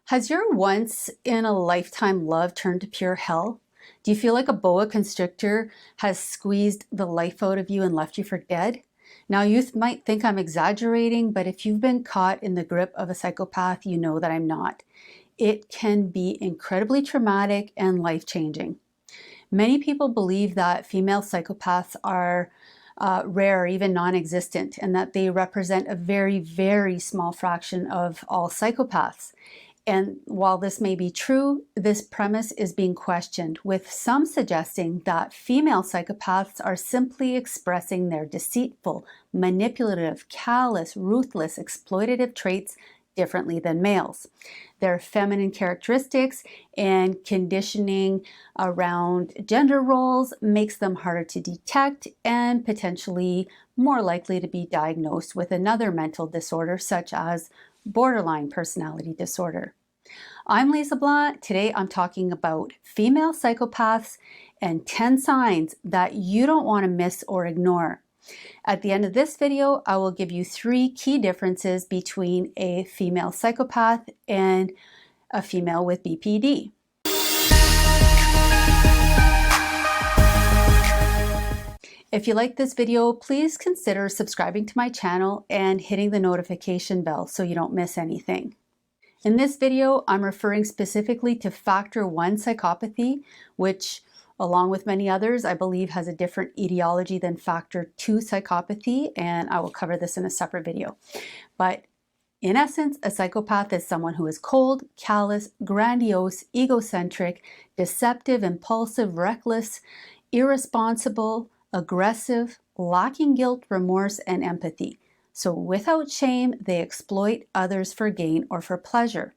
Has your once in a lifetime love turned to pure hell? Do you feel like a boa constrictor has squeezed the life out of you and left you for dead? Now, you might think I'm exaggerating, but if you've been caught in the grip of a psychopath, you know that I'm not. It can be incredibly traumatic and life-changing. Many people believe that female psychopaths are rare, even non-existent, and that they represent a very, very small fraction of all psychopaths. And while this may be true, this premise is being questioned, with some suggesting that female psychopaths are simply expressing their deceitful, manipulative, callous, ruthless, exploitative traits differently than males. Their feminine characteristics and conditioning around gender roles makes them harder to detect and potentially more likely to be diagnosed with another mental disorder such as borderline personality disorder. I'm LeBlanc. Today I'm talking about female psychopaths and 10 signs that you don't want to miss or ignore. At the end of this video, I will give you 3 key differences between a female psychopath and a female with BPD. If you like this video, please consider subscribing to my channel and hitting the notification bell so you don't miss anything. In this video, I'm referring specifically to Factor 1 psychopathy, which, along with many others, I believe has a different etiology than Factor 2 psychopathy, and I will cover this in a separate video. But in essence, a psychopath is someone who is cold, callous, grandiose, egocentric, deceptive, impulsive, reckless, irresponsible, aggressive, lacking guilt, remorse, and empathy. So without shame, they exploit others for gain or for pleasure.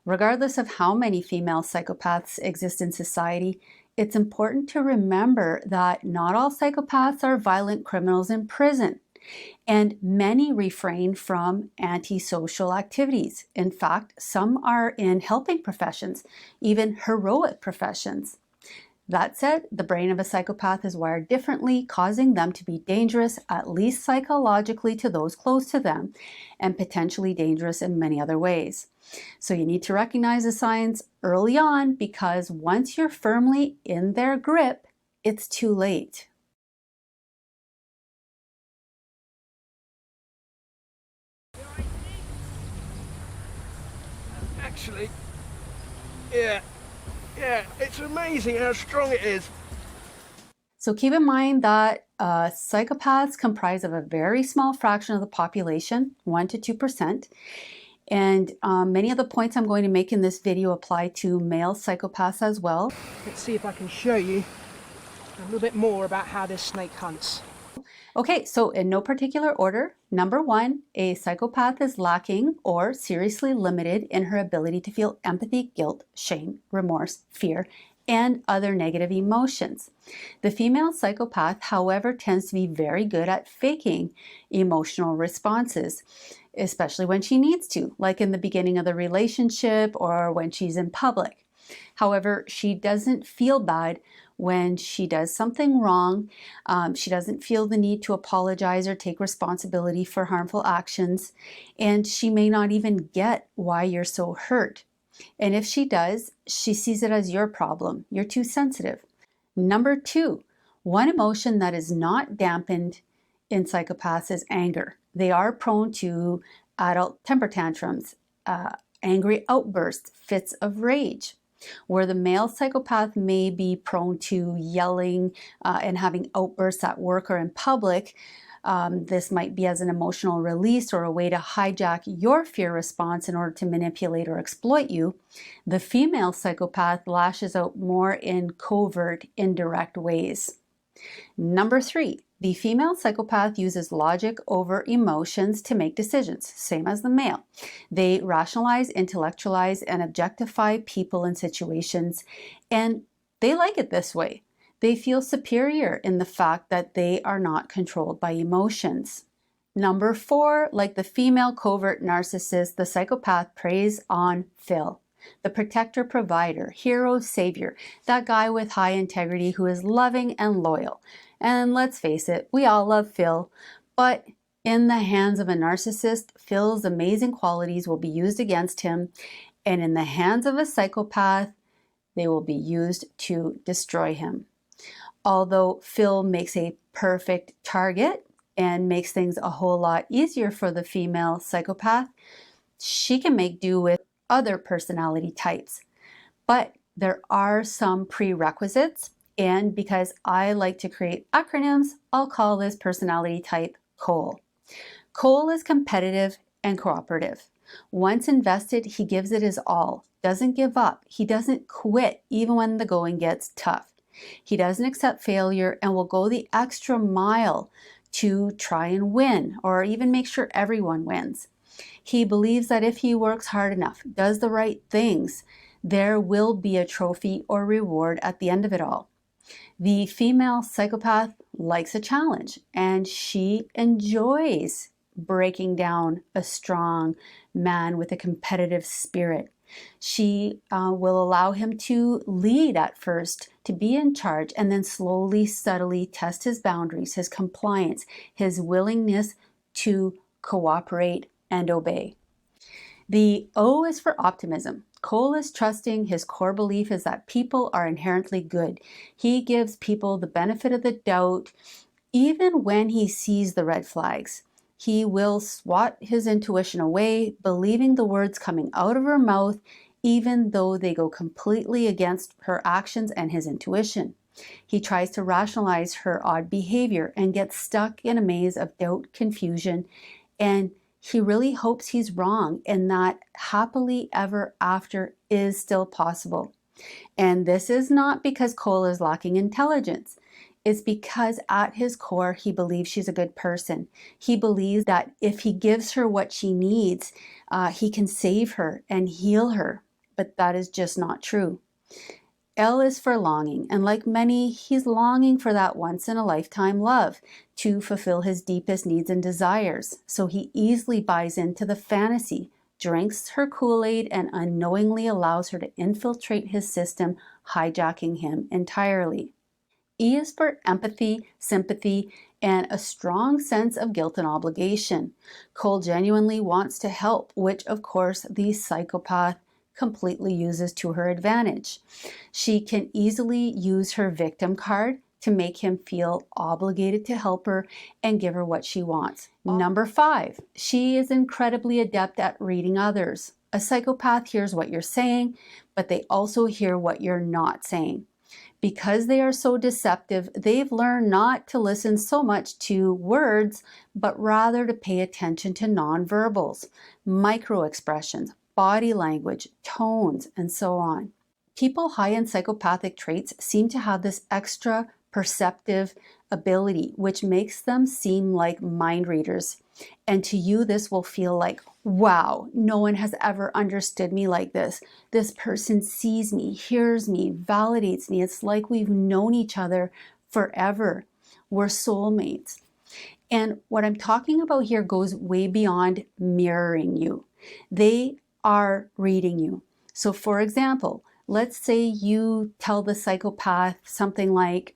Regardless of how many female psychopaths exist in society, it's important to remember that not all psychopaths are violent criminals in prison, and many refrain from antisocial activities. In fact, some are in helping professions, even heroic professions. That said, the brain of a psychopath is wired differently, causing them to be dangerous, at least psychologically, to those close to them, and potentially dangerous in many other ways. So you need to recognize the signs early on, because once you're firmly in their grip, it's too late. Actually, yeah, it's amazing how strong it is. So keep in mind that psychopaths comprise of a very small fraction of the population, 1 to 2%. And many of the points I'm going to make in this video apply to male psychopaths as well. Let's see if I can show you a little bit more about how this snake hunts. Okay, so in no particular order, number 1, a psychopath is lacking or seriously limited in her ability to feel empathy, guilt, shame, remorse, fear, and other negative emotions. The female psychopath, however, tends to be very good at faking emotional responses, especially when she needs to, like in the beginning of the relationship or when she's in public. However, she doesn't feel bad when she does something wrong. She doesn't feel the need to apologize or take responsibility for harmful actions, and she may not even get why you're so hurt. And if she does, she sees it as your problem. You're too sensitive. Number 2, one emotion that is not dampened in psychopaths is anger. They are prone to adult temper tantrums, angry outbursts, fits of rage. Where the male psychopath may be prone to yelling and having outbursts at work or in public, this might be as an emotional release or a way to hijack your fear response in order to manipulate or exploit you. The female psychopath lashes out more in covert, indirect ways. Number 3, the female psychopath uses logic over emotions to make decisions, same as the male. They rationalize, intellectualize, and objectify people and situations, and they like it this way. They feel superior in the fact that they are not controlled by emotions. Number 4, like the female covert narcissist, the psychopath preys on Phil, the protector, provider, hero, savior, that guy with high integrity who is loving and loyal. And let's face it, we all love Phil, but in the hands of a narcissist, Phil's amazing qualities will be used against him, And in the hands of a psychopath, they will be used to destroy him. Although Phil makes a perfect target and makes things a whole lot easier for the female psychopath, she can make do with other personality types. But there are some prerequisites, and because I like to create acronyms, I'll call this personality type Cole. Cole is competitive and cooperative. Once invested, he gives it his all, doesn't give up. He doesn't quit even when the going gets tough. He doesn't accept failure and will go the extra mile to try and win or even make sure everyone wins. He believes that if he works hard enough, does the right things, there will be a trophy or reward at the end of it all. The female psychopath likes a challenge, and she enjoys breaking down a strong man with a competitive spirit. She will allow him to lead at first, to be in charge, and then slowly, subtly test his boundaries, his compliance, his willingness to cooperate and obey. The O is for optimism. Cole is trusting. His core belief is that people are inherently good. He gives people the benefit of the doubt, even when he sees the red flags. He will swat his intuition away, believing the words coming out of her mouth, even though they go completely against her actions and his intuition. He tries to rationalize her odd behavior and gets stuck in a maze of doubt, confusion, and he really hopes he's wrong and that happily ever after is still possible. And this is not because Cole is lacking intelligence. It's because at his core, he believes she's a good person. He believes that if he gives her what she needs, he can save her and heal her. But that is just not true. L is for longing, and like many, he's longing for that once-in-a-lifetime love to fulfill his deepest needs and desires. So he easily buys into the fantasy, drinks her Kool-Aid, and unknowingly allows her to infiltrate his system, hijacking him entirely. E is for empathy, sympathy, and a strong sense of guilt and obligation. Cole genuinely wants to help, which of course the psychopath completely uses to her advantage. She can easily use her victim card to make him feel obligated to help her and give her what she wants. Number 5, she is incredibly adept at reading others. A psychopath hears what you're saying, but they also hear what you're not saying. Because they are so deceptive, they've learned not to listen so much to words, but rather to pay attention to nonverbals, microexpressions, body language, tones, and so on. People high in psychopathic traits seem to have this extra perceptive ability, which makes them seem like mind readers. And to you, this will feel like, wow, no one has ever understood me like this. This person sees me, hears me, validates me. It's like we've known each other forever. We're soulmates. And what I'm talking about here goes way beyond mirroring you. They are reading you. So for example, let's say you tell the psychopath something like,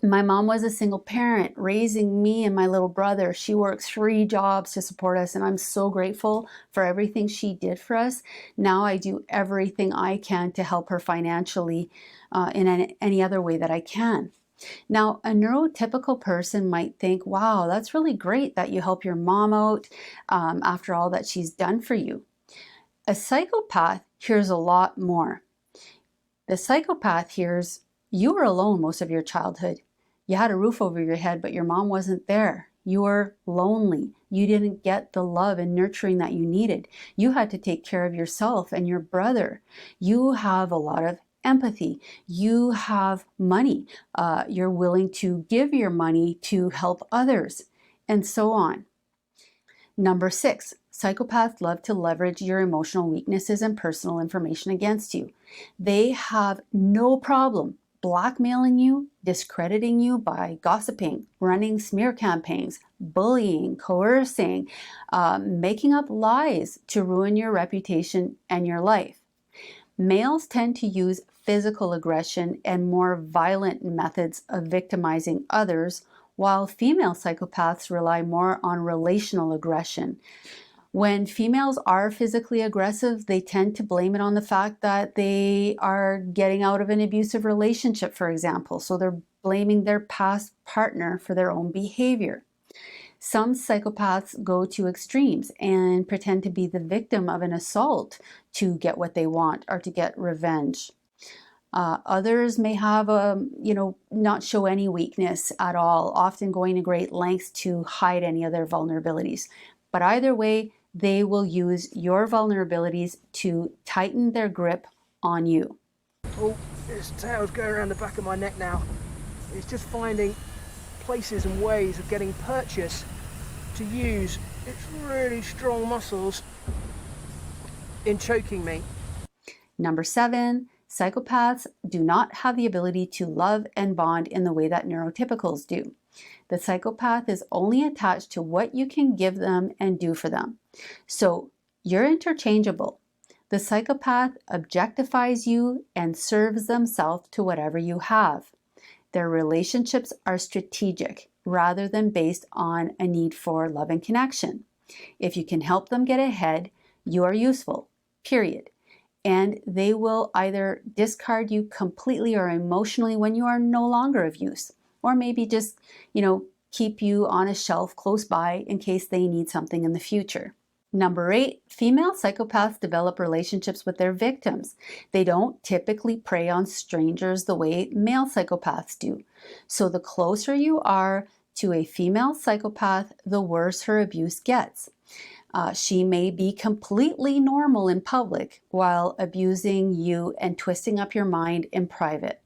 my mom was a single parent raising me and my little brother. She works 3 jobs to support us, and I'm so grateful for everything she did for us. Now I do everything I can to help her financially in any other way that I can. Now, a neurotypical person might think, wow, that's really great that you help your mom out after all that she's done for you. A psychopath hears a lot more. The psychopath hears, you were alone most of your childhood. You had a roof over your head, but your mom wasn't there. You were lonely. You didn't get the love and nurturing that you needed. You had to take care of yourself and your brother. You have a lot of empathy. You have money. You're willing to give your money to help others, and so on. Number 6, psychopaths love to leverage your emotional weaknesses and personal information against you. They have no problem blackmailing you, discrediting you by gossiping, running smear campaigns, bullying, coercing, making up lies to ruin your reputation and your life. Males tend to use physical aggression and more violent methods of victimizing others, while female psychopaths rely more on relational aggression, When females are physically aggressive, they tend to blame it on the fact that they are getting out of an abusive relationship, for example. So they're blaming their past partner for their own behavior. Some psychopaths go to extremes and pretend to be the victim of an assault to get what they want or to get revenge. Others may have not show any weakness at all, often going to great lengths to hide any of their vulnerabilities. But either way, they will use your vulnerabilities to tighten their grip on you. Oh, this tail's going around the back of my neck now. It's just finding places and ways of getting purchase to use its really strong muscles in choking me. Number 7, psychopaths do not have the ability to love and bond in the way that neurotypicals do. The psychopath is only attached to what you can give them and do for them. So you're interchangeable. The psychopath objectifies you and serves themselves to whatever you have. Their relationships are strategic rather than based on a need for love and connection. If you can help them get ahead, you are useful, period. And they will either discard you completely or emotionally when you are no longer of use, or maybe just, keep you on a shelf close by in case they need something in the future. Number 8, female psychopaths develop relationships with their victims. They don't typically prey on strangers the way male psychopaths do. So the closer you are to a female psychopath, the worse her abuse gets. She may be completely normal in public while abusing you and twisting up your mind in private.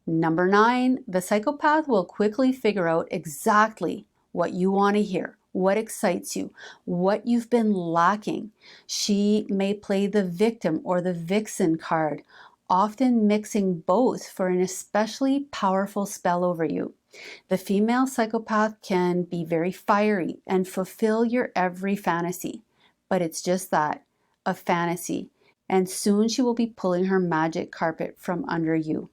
Number 9, the psychopath will quickly figure out exactly what you want to hear, what excites you, what you've been lacking. She may play the victim or the vixen card, often mixing both for an especially powerful spell over you. The female psychopath can be very fiery and fulfill your every fantasy, but it's just that, a fantasy, and soon she will be pulling her magic carpet from under you.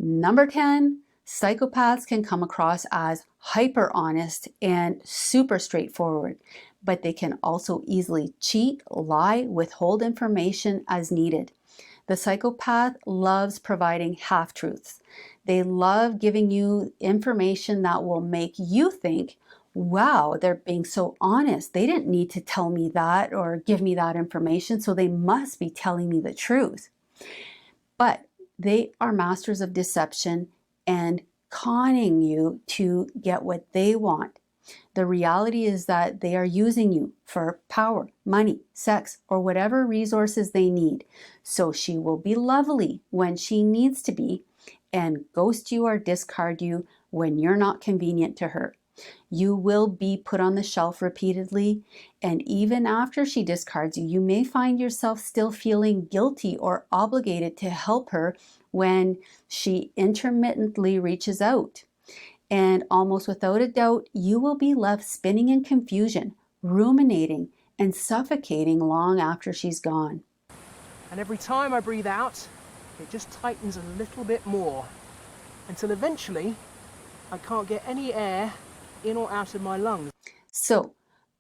Number 10, psychopaths can come across as hyper honest and super straightforward, but they can also easily cheat, lie, withhold information as needed. The psychopath loves providing half-truths. They love giving you information that will make you think, wow, they're being so honest. They didn't need to tell me that or give me that information, so they must be telling me the truth. But they are masters of deception and conning you to get what they want. The reality is that they are using you for power, money, sex, or whatever resources they need. So she will be lovely when she needs to be and ghost you or discard you when you're not convenient to her. You will be put on the shelf repeatedly, and even after she discards you, you may find yourself still feeling guilty or obligated to help her when she intermittently reaches out. And almost without a doubt, you will be left spinning in confusion, ruminating, and suffocating long after she's gone. And every time I breathe out, it just tightens a little bit more, until eventually I can't get any air in or out of my lungs. So,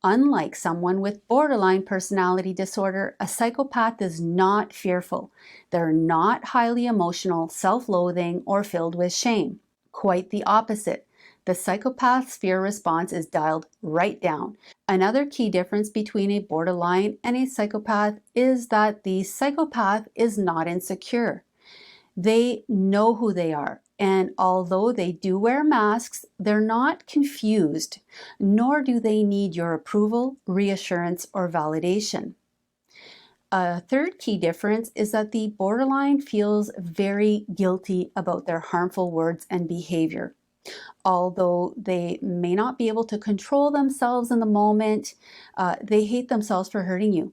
unlike someone with borderline personality disorder, a psychopath is not fearful. They're not highly emotional, self-loathing, or filled with shame. Quite the opposite. The psychopath's fear response is dialed right down. Another key difference between a borderline and a psychopath is that the psychopath is not insecure. They know who they are, and although they do wear masks, they're not confused, nor do they need your approval, reassurance, or validation. A third key difference is that the borderline feels very guilty about their harmful words and behavior. Although they may not be able to control themselves in the moment, they hate themselves for hurting you.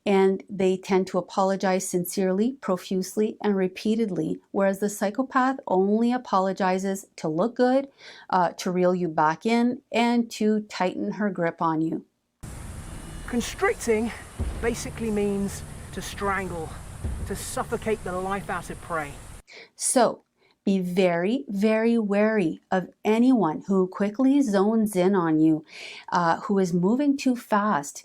And they tend to apologize sincerely, profusely, and repeatedly, whereas the psychopath only apologizes to look good, to reel you back in, and to tighten her grip on you. Constricting basically means to strangle, to suffocate the life out of prey. So, be very, very wary of anyone who quickly zones in on you, who is moving too fast,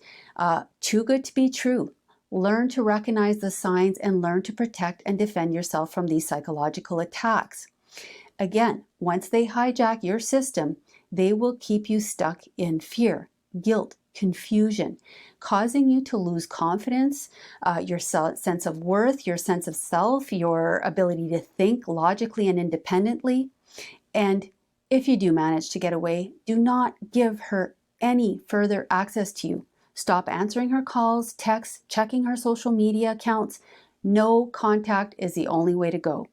Too good to be true. Learn to recognize the signs and learn to protect and defend yourself from these psychological attacks. Again, once they hijack your system, they will keep you stuck in fear, guilt, confusion, causing you to lose confidence, your sense of worth, your sense of self, your ability to think logically and independently. And if you do manage to get away, do not give her any further access to you. Stop answering her calls, texts, checking her social media accounts. No contact is the only way to go.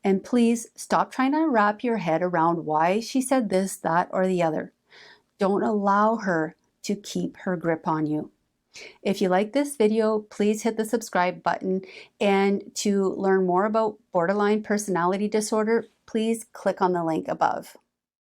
And please stop trying to wrap your head around why she said this, that, or the other. Don't allow her to keep her grip on you. If you like this video, please hit the subscribe button. And to learn more about borderline personality disorder, please click on the link above.